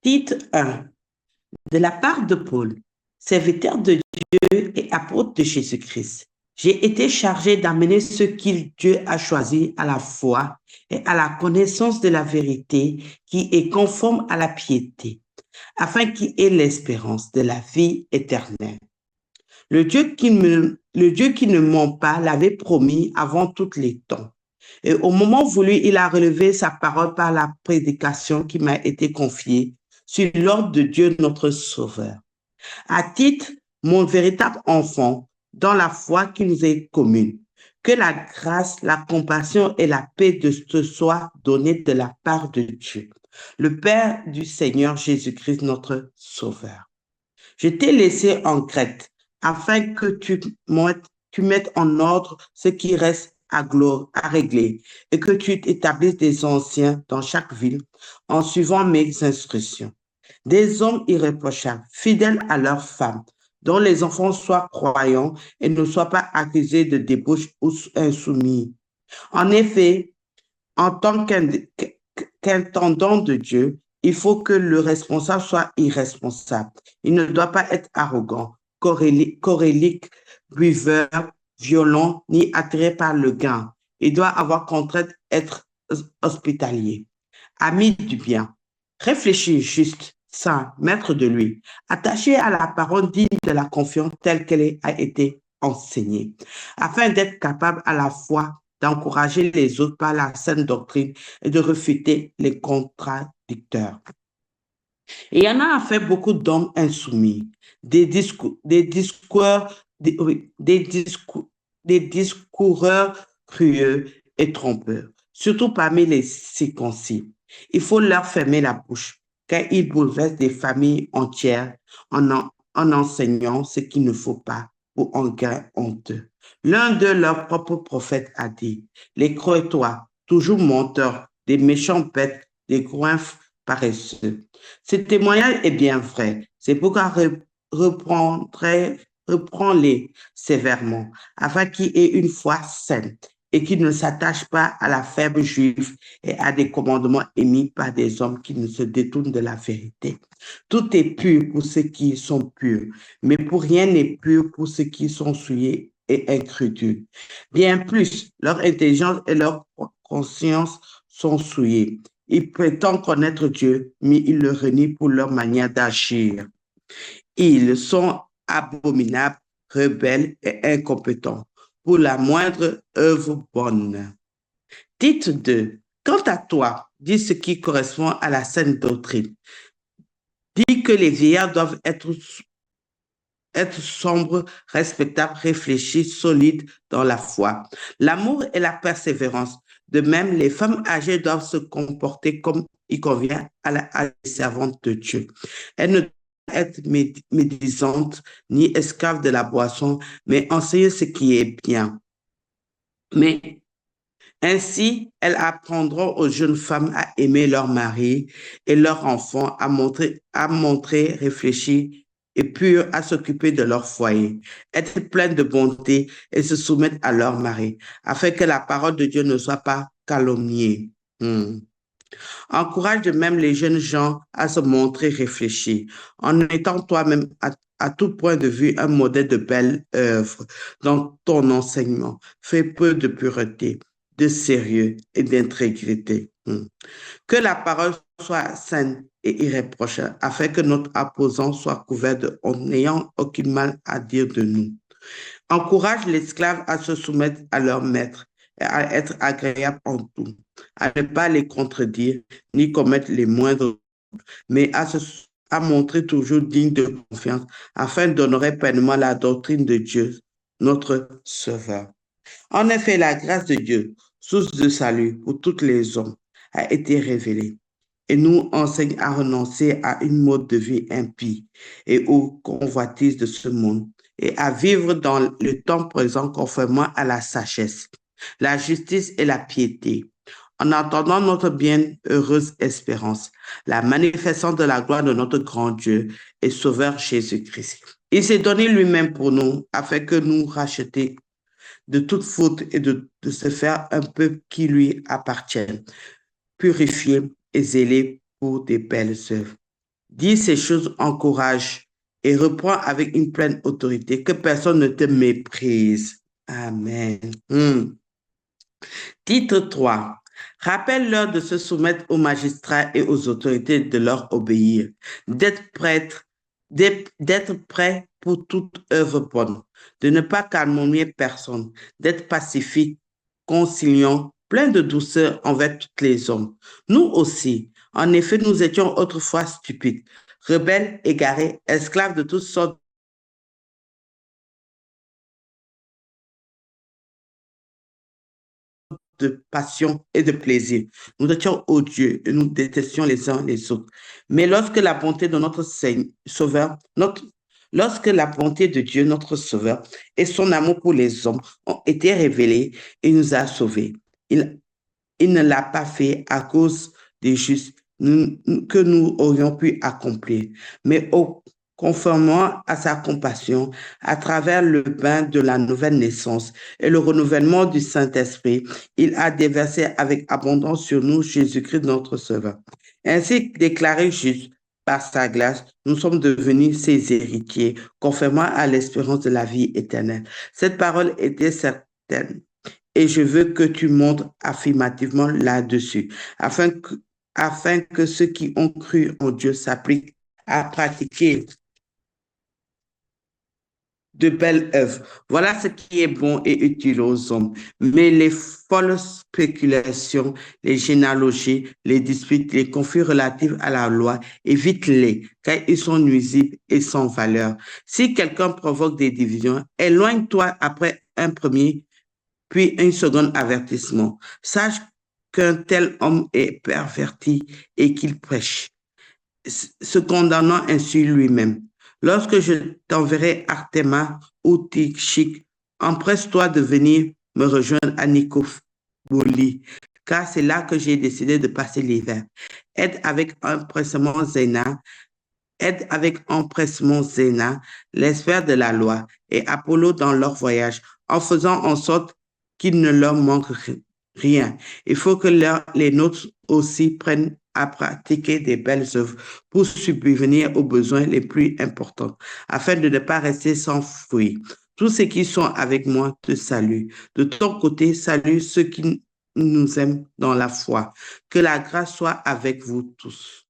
Titre 1. De la part de Paul, serviteur de Dieu et apôtre de Jésus-Christ. J'ai été chargé d'amener ceux que Dieu a choisis à la foi et à la connaissance de la vérité qui est conforme à la piété, afin qu'ils aient l'espérance de la vie éternelle. Le Dieu qui ne ment pas l'avait promis avant tous les temps. Et au moment voulu, il a relevé sa parole par la prédication qui m'a été confiée sur l'ordre de Dieu notre Sauveur. À titre, mon véritable enfant, dans la foi qui nous est commune, que la grâce, la compassion et la paix de te soient données de la part de Dieu, le Père du Seigneur Jésus-Christ notre Sauveur. Je t'ai laissé en Crète afin que tu mettes en ordre ce qui reste à régler et que tu établisses des anciens dans chaque ville en suivant mes instructions. Des hommes irréprochables, fidèles à leurs femmes, dont les enfants soient croyants et ne soient pas accusés de débauche ou insoumis. En effet, en tant qu'intendant de Dieu, il faut que le responsable soit irresponsable. Il ne doit pas être arrogant, chorélique, buveur, violent, ni attiré par le gain. Il doit avoir contrainte être hospitalier, ami du bien, réfléchir juste, saint, maître de lui, attaché à la parole digne de la confiance telle qu'elle a été enseignée, afin d'être capable à la fois d'encourager les autres par la saine doctrine et de réfuter les contradicteurs. Et il y en a fait beaucoup d'hommes insoumis, des discoureurs crueux et trompeurs, surtout parmi les circoncis. Il faut leur fermer la bouche, car ils bouleversent des familles entières en enseignant ce qu'il ne faut pas ou en gain honteux. L'un de leurs propres prophètes a dit, les croyez-toi, toujours menteurs, des méchants bêtes, des goinfres paresseux. Ce témoignage est bien vrai. C'est pourquoi reprends-les sévèrement, afin qu'ils aient une foi saine et qu'ils ne s'attachent pas à la faible juive et à des commandements émis par des hommes qui ne se détournent de la vérité. Tout est pur pour ceux qui sont purs, mais pour rien n'est pur pour ceux qui sont souillés et incrédules. Bien plus, leur intelligence et leur conscience sont souillées. Ils prétendent connaître Dieu, mais ils le renient pour leur manière d'agir. Ils sont abominables, rebelles et incompétents pour la moindre œuvre bonne. Titre 2. Quant à toi, dis ce qui correspond à la saine doctrine. Dis que les vieillards doivent être sombres, respectables, réfléchis, solides dans la foi. L'amour et la persévérance. De même, les femmes âgées doivent se comporter comme il convient à les servantes de Dieu. Elles ne doivent pas être médisantes ni esclaves de la boisson, mais enseigner ce qui est bien. Mais ainsi, elles apprendront aux jeunes femmes à aimer leur mari et leurs enfants, à montrer réfléchir et pur à s'occuper de leur foyer, être pleines de bonté et se soumettre à leur mari, afin que la parole de Dieu ne soit pas calomniée. Encourage de même les jeunes gens à se montrer réfléchis, en étant toi-même à tout point de vue un modèle de belle œuvre dans ton enseignement. Fais peu de pureté, de sérieux et d'intégrité. Que la parole soit saine et irréprochable, afin que notre apposant soit couvert en n'ayant aucun mal à dire de nous. Encourage l'esclave à se soumettre à leur maître et à être agréable en tout, à ne pas les contredire ni commettre les moindres, mais à montrer toujours digne de confiance, afin d'honorer pleinement la doctrine de Dieu, notre Sauveur. En effet, la grâce de Dieu, source de salut pour tous les hommes, a été révélée et nous enseigne à renoncer à une mode de vie impie et aux convoitises de ce monde et à vivre dans le temps présent conformément à la sagesse, la justice et la piété, en attendant notre bienheureuse espérance, la manifestation de la gloire de notre grand Dieu et Sauveur Jésus-Christ. Il s'est donné lui-même pour nous afin que nous rachetions de toute faute et de se faire un peuple qui lui appartienne, purifié et zélé pour des belles œuvres. Dis ces choses en courage et reprends avec une pleine autorité, que personne ne te méprise. Amen. Titre 3. Rappelle-leur de se soumettre aux magistrats et aux autorités, de leur obéir, d'être prêtre, d'être prêt pour toute œuvre bonne, de ne pas calomnier personne, d'être pacifique, conciliant, plein de douceur envers tous les hommes. Nous aussi, en effet, nous étions autrefois stupides, rebelles, égarés, esclaves de toutes sortes de passion et de plaisir. Nous étions odieux et nous détestions les uns les autres. Mais lorsque la bonté de notre Seigneur, Sauveur, lorsque la bonté de Dieu, notre Sauveur, et son amour pour les hommes ont été révélés, il nous a sauvés. Il ne l'a pas fait à cause des justes que nous aurions pu accomplir, mais conformément à sa compassion, à travers le bain de la nouvelle naissance et le renouvellement du Saint-Esprit, il a déversé avec abondance sur nous Jésus-Christ notre Sauveur. Ainsi déclaré juste par sa grâce, nous sommes devenus ses héritiers, conformément à l'espérance de la vie éternelle. Cette parole était certaine et je veux que tu montres affirmativement là-dessus, afin que ceux qui ont cru en Dieu s'appliquent à pratiquer de belles œuvres. Voilà ce qui est bon et utile aux hommes. Mais les folles spéculations, les généalogies, les disputes, les conflits relatifs à la loi, évite-les, car ils sont nuisibles et sans valeur. Si quelqu'un provoque des divisions, éloigne-toi après un premier puis un second avertissement. Sache qu'un tel homme est perverti et qu'il prêche, se condamnant ainsi lui-même. Lorsque je t'enverrai Artéma ou Tychik, empresse-toi de venir me rejoindre à Nicopoli, car c'est là que j'ai décidé de passer l'hiver. Aide avec empressement Zéna, aide avec empressement Zéna, l'expert de la loi, et Apollo dans leur voyage, en faisant en sorte qu'il ne leur manque rien. Il faut que les nôtres aussi prennent à pratiquer des belles œuvres pour subvenir aux besoins les plus importants, afin de ne pas rester sans fruit. Tous ceux qui sont avec moi te saluent. De ton côté, salue ceux qui nous aiment dans la foi. Que la grâce soit avec vous tous.